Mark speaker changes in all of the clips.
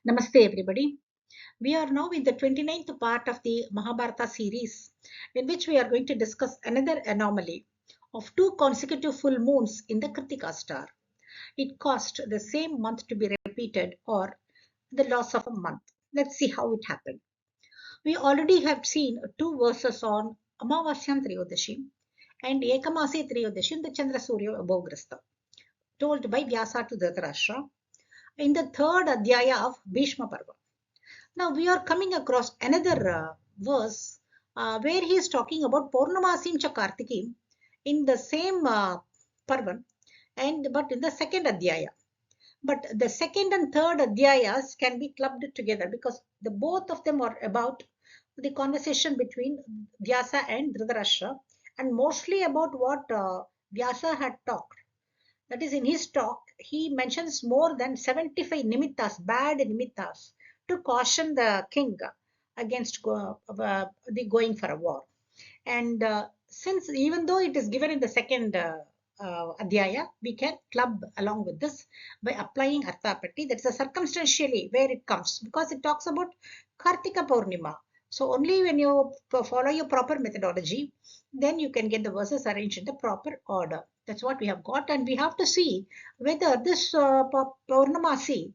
Speaker 1: Namaste, everybody. We are now in the 29th part of the Mahabharata series, in which we are going to discuss another anomaly of two consecutive full moons in the Krittika star. It caused the same month to be repeated or the loss of a month. Let's see how it happened. We already have seen two verses on Amavasya Trayodashi and Ekamasi Trayodashi in the Chandra Surya Abhograstha, told by Vyasa to Dhritarashtra in the third Adhyaya of Bhishma Parva. Now we are coming across another verse where he is talking about Purnamasim Chakartiki in the same Parvan and but in the second Adhyaya. But the second and third Adhyayas can be clubbed together because the both of them are about the conversation between Vyasa and Dhritarashtra and mostly about what Vyasa had talked. That is, in his talk, he mentions more than 75 nimittas, bad nimittas, to caution the king against the going for a war. And since even though it is given in the second adhyaya, we can club along with this by applying Arthapatti. That's a circumstantially where it comes because it talks about Kartika Purnima. So only when you follow your proper methodology, then you can get the verses arranged in the proper order. That's what we have got, and we have to see whether this Purnamasi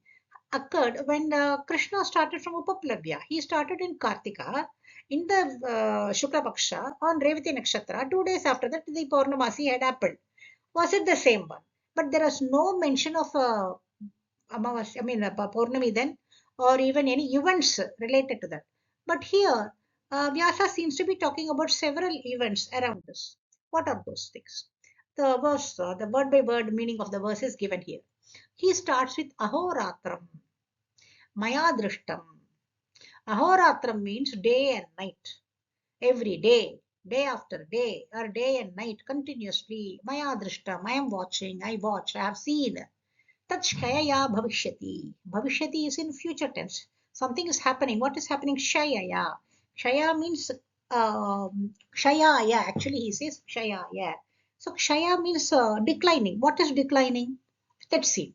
Speaker 1: occurred when Krishna started from Upaplavya. He started in Kartika in the Shukla Paksha on Revati Nakshatra. 2 days after that, the Purnamasi had happened. Was it the same one? But there is no mention of Amavasya, I mean Purnami then, or even any events related to that. But here, Vyasa seems to be talking about several events around this. What are those things? The verse, the word by word meaning of the verse is given here. He starts with Ahoratram, Maya Drishtam. Ahoratram means day and night. Every day, day after day, or day and night, continuously. Maya Drishtam, I am watching, I watch, I have seen. Tat Kshaya Bhavishyati. Bhavishyati is in future tense. Something is happening. What is happening? Kshaya. Kshaya means Kshaya. Actually, he says Kshaya. So Kshaya means declining. What is declining? Let's see.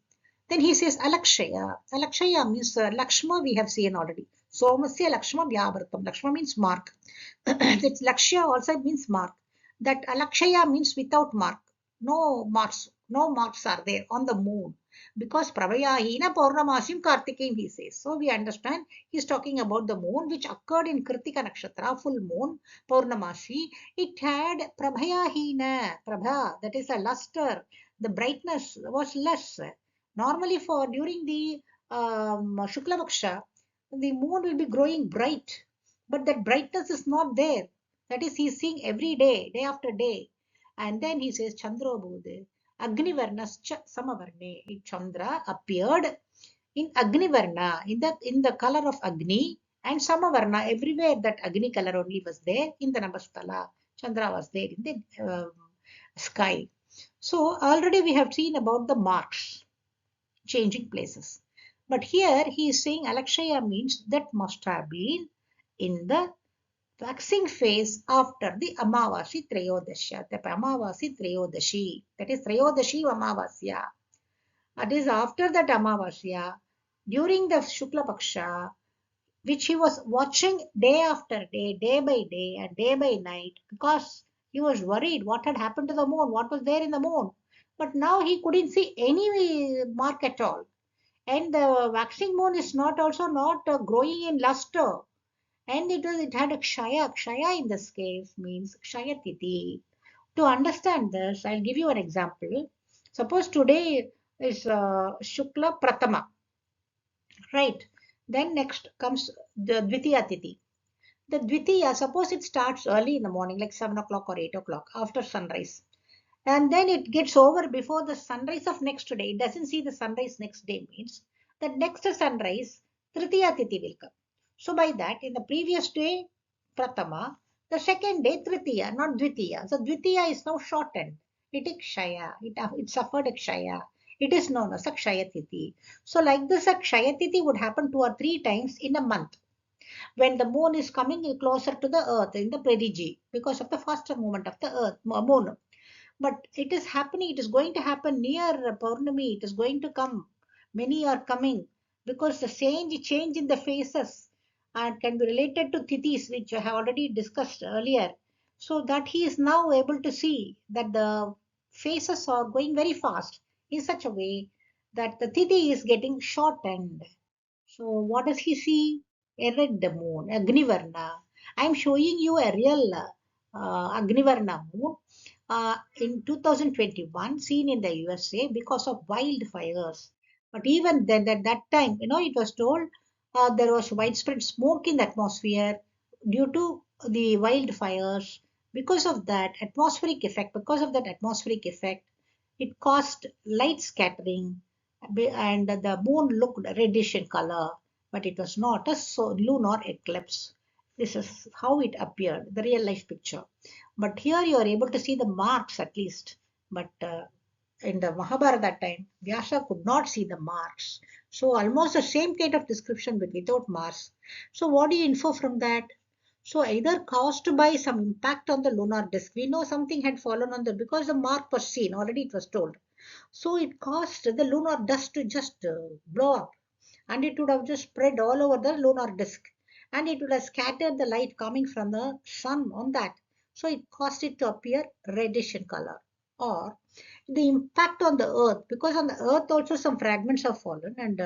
Speaker 1: Then he says Alakshaya. Alakshaya means Lakshma we have seen already. Somasya Lakshma Vyavratam. Lakshma means mark. That Lakshya also means mark. That Alakshaya means without mark. No marks. No marks are there on the moon. Because Pravayahina Purnamasim Kartikeyan he says. So we understand he's talking about the moon which occurred in Kritika Nakshatra, full moon, Purnamasi. It had Prabhayahina, Prabha, that is a luster. The brightness was less. Normally for during the Shukla Paksha, the moon will be growing bright. But that brightness is not there. That is, he's seeing every day, day after day. And then he says, Chandra Bodhe. Agni Varnascha Samavarne. Chandra appeared in Agni Varna, in the color of Agni, and Samavarna, everywhere that Agni color only was there in the Nabastala. Chandra was there in the sky. So already we have seen about the marks changing places. But here he is saying Alakshaya means that must have been in the waxing phase after the Amavasya Trayodasya, the Amavasya Trayodashi, that is Trayodashi Amavasya. That is after that Amavasya, during the Shukla Paksha, which he was watching day after day by day, and day by night, because he was worried what had happened to the moon, what was there in the moon. But now he couldn't see any mark at all. And the waxing moon is not growing in luster, and it had a kshaya. Kshaya in this case means kshaya tithi. To understand this, I'll give you an example. Suppose today is Shukla Pratama, right? Then next comes the Dvitiya tithi. The Dvitiya, suppose it starts early in the morning, like 7 o'clock or 8 o'clock after sunrise. And then it gets over before the sunrise of next day. It doesn't see the sunrise next day means that next sunrise, Tritiya tithi will come. So by that, in the previous day, Pratama, the second day, Tritiya, not Dvitiya. So Dvitiya is now shortened. It is Kshaya. It suffered a Kshaya. It is known as a Kshaya tithi. So like this, a Kshaya tithi would happen 2 or 3 times in a month when the moon is coming closer to the earth in the perigee because of the faster movement of the earth moon. But it is happening, it is going to happen near Purnami, it is going to come. Many are coming. because the change in the phases and can be related to tithis, which I have already discussed earlier. So that he is now able to see that the phases are going very fast in such a way that the tithi is getting shortened. So what does he see? A red moon, agni varna. I am showing you a real agni varna moon in 2021 seen in the USA because of wildfires. But even then, at that time, it was told there was widespread smoke in the atmosphere due to the wildfires. Because of that atmospheric effect, it caused light scattering, and the moon looked reddish in color, but it was not a lunar eclipse. This is how it appeared, the real life picture. But here you are able to see the marks at least. But in the Mahabharata time, Vyasa could not see the marks. So almost the same kind of description but without marks. So what do you infer from that? So either caused by some impact on the lunar disk. We know something had fallen on the because the mark was seen, already it was told. So it caused the lunar dust to just blow up, and it would have just spread all over the lunar disk, and it would have scattered the light coming from the sun on that. So it caused it to appear reddish in color. Or the impact on the earth, because on the earth also some fragments have fallen, and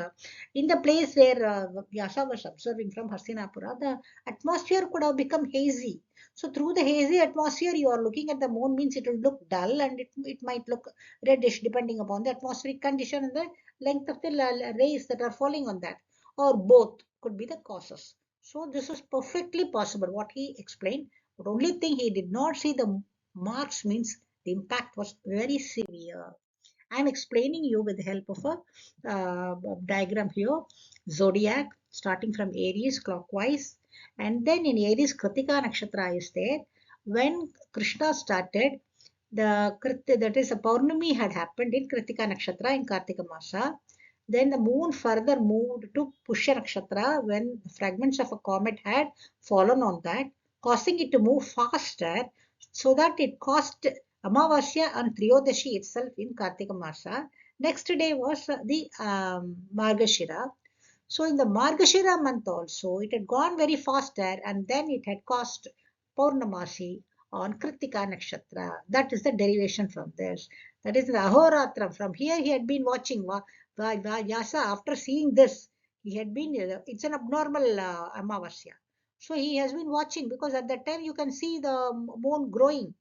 Speaker 1: in the place where Vyasa was observing from Hastinapura, the atmosphere could have become hazy. So through the hazy atmosphere, you are looking at the moon means it will look dull, and it might look reddish depending upon the atmospheric condition and the length of the rays that are falling on that, or both could be the causes. So this is perfectly possible what he explained, but only thing he did not see the marks means the impact was very severe. I am explaining you with the help of a diagram here. Zodiac starting from Aries clockwise, and then in Aries Krittika nakshatra is there. When Krishna started, that is a Paurnami had happened in Krittika nakshatra in Kartika Masa. Then the moon further moved to Pushya nakshatra when fragments of a comet had fallen on that, causing it to move faster, so that it caused Amavasya and Trayodashi itself in Kartika Masa. Next day was the Margashira. So in the Margashira month also, it had gone very fast there, and then it had caused Purnamasi on Krittika Nakshatra. That is the derivation from this. That is the Ahoratram. From here he had been watching Vyasa. After seeing this, he had been, it's an abnormal Amavasya. So he has been watching, because at that time you can see the moon growing.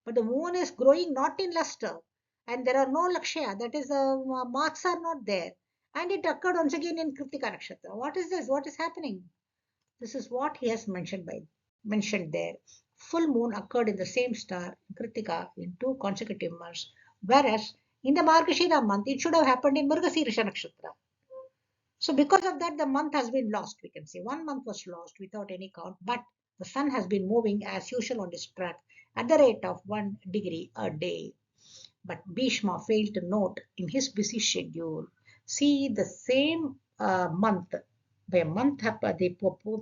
Speaker 1: But the moon is growing not in luster, and there are no Lakshya, that is, the marks are not there, and it occurred once again in Krittika Nakshatra. What is this? What is happening? This is what he has mentioned there. Full moon occurred in the same star, Krittika, in 2 consecutive months, whereas in the Margashira month, it should have happened in Margashira Nakshatra. So because of that, the month has been lost, we can say. 1 month was lost without any count, but the sun has been moving as usual on its track at the rate of 1 degree a day. But Bhishma failed to note in his busy schedule. See, the same month, the month the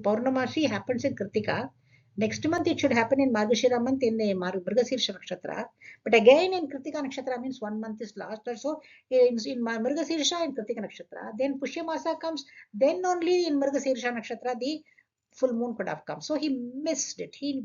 Speaker 1: Purnamasi happens in Kritika. Next month it should happen in Margashira month in the Margashira Nakshatra. But again in Kritika Nakshatra means 1 month is lost. So in Margashira in Kritika Nakshatra, then Pushya Masa comes, then only in Margashira Nakshatra the full moon could have come. So he missed it. He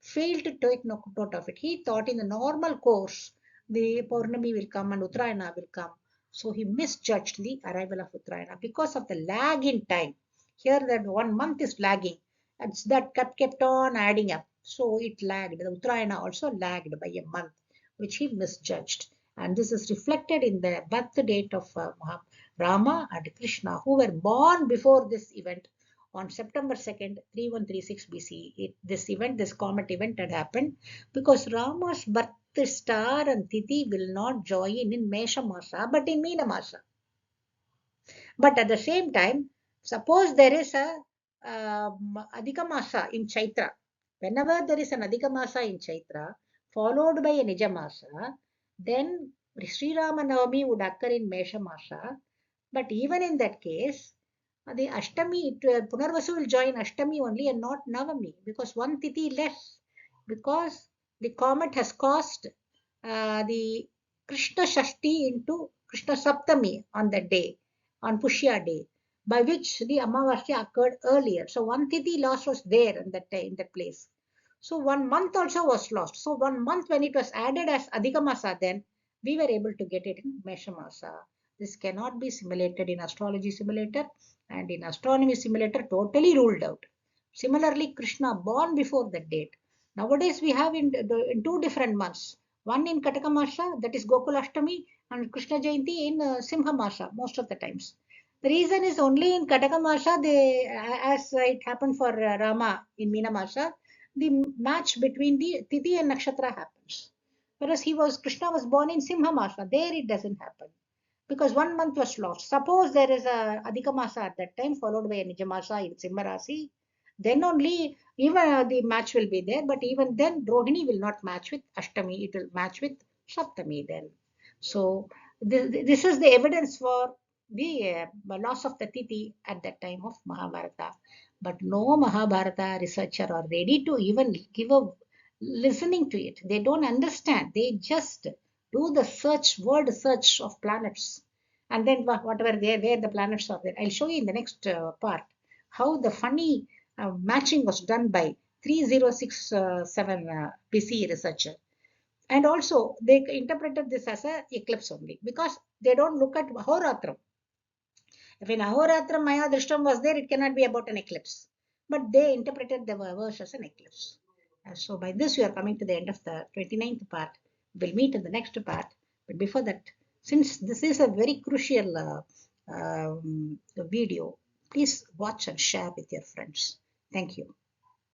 Speaker 1: failed to take note of it. He thought in the normal course the Purnami will come and Uttarayana will come. So he misjudged the arrival of Uttarayana because of the lag in time. Here that 1 month is lagging. It's that kept on adding up. So it lagged. The Uttarayana also lagged by a month, which he misjudged. And this is reflected in the birth date of Rama and Krishna, who were born before this event on September 2nd, 3136 BC. This comet event had happened because Rama's birth star and tithi will not join in Mesha Masa but in Meena Masa. But at the same time, suppose there is a Adhika Masa in Chaitra. Whenever there is an Adhika Masa in Chaitra, followed by a Nija Masa, then Sri Rama Navami would occur in Mesha Masa. But even in that case, the Ashtami, Punarvasu will join Ashtami only and not Navami, because one tithi less. Because the comet has caused the Krishna Shashti into Krishna Saptami on that day, on Pushya day. by which the Amavasya occurred earlier. So one tithi loss was there in that place. So 1 month also was lost. So 1 month when it was added as Adhika Masa, then we were able to get it in Mesha Masa. This cannot be simulated in astrology simulator, and in astronomy simulator totally ruled out. Similarly, Krishna born before that date. Nowadays we have in two different months. One in Kataka Masa, that is Gokulashtami, and Krishna Jayanti in Simha Masa most of the times. The reason is only in Kataka Masha, as it happened for Rama in Meena Masha, the match between the tithi and nakshatra happens. Whereas Krishna was born in Simha Masha, there it doesn't happen because 1 month was lost. Suppose there is a Adhika Masa at that time followed by a Nija Masa in Simha Rasi, then only even the match will be there. But even then, Rohini will not match with Ashtami; it will match with Saptami then. So this is the evidence for the loss of the tithi at that time of Mahabharata. But no Mahabharata researcher are ready to even give a listening to it. They don't understand. They just do the word search of planets. And then whatever where the planets are there. I'll show you in the next part how the funny matching was done by 3067 BC researcher. And also, they interpreted this as an eclipse only because they don't look at Ahoratram. If in Ahoratram Maya Drishtam was there, it cannot be about an eclipse. But they interpreted the verse as an eclipse. And so by this, we are coming to the end of the 29th part. We'll meet in the next part. But before that, since this is a very crucial video, please watch and share with your friends. Thank you.